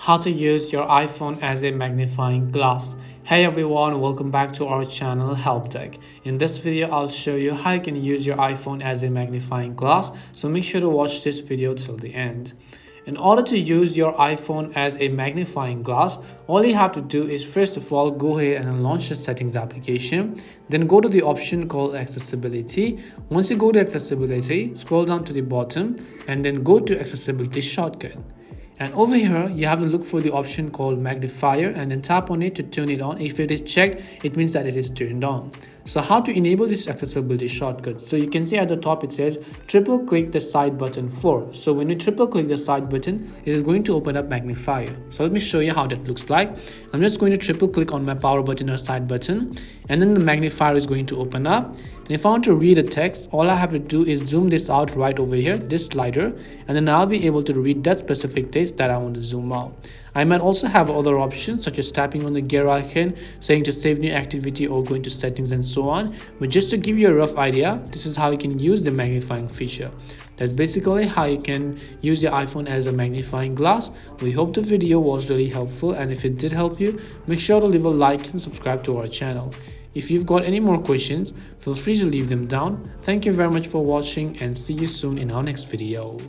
How to use your iPhone as a magnifying glass. Hey everyone, welcome back to our channel Help Tech. In this video I'll show you how you can use your iPhone as a magnifying glass, so make sure to watch this video till the end. In order to use your iPhone as a magnifying glass, all you have to do is first of all go ahead and launch the settings application. Then go to the option called accessibility. Once you go to accessibility, scroll down to the bottom and then go to accessibility shortcut. And over here you have to look for the option called magnifier and then tap on it to turn it on. If it is checked, it means that it is turned on. So how to enable this accessibility shortcut? So you can see at the top it says triple click the side button for. So when you triple click the side button, it is going to open up magnifier. So let me show you how that looks like. I'm just going to triple click on my power button or side button, and then the magnifier is going to open up. And if I want to read the text, all I have to do is zoom this out right over here, this slider, and then I'll be able to read that specific text that I want to zoom out. I might also have other options such as tapping on the gear icon, saying to save new activity or going to settings and so on. But just to give you a rough idea, this is how you can use the magnifying feature. That's basically how you can use your iPhone as a magnifying glass. We hope the video was really helpful, and if it did help you, make sure to leave a like and subscribe to our channel. If you've got any more questions, feel free to leave them down. Thank you very much for watching and see you soon in our next video.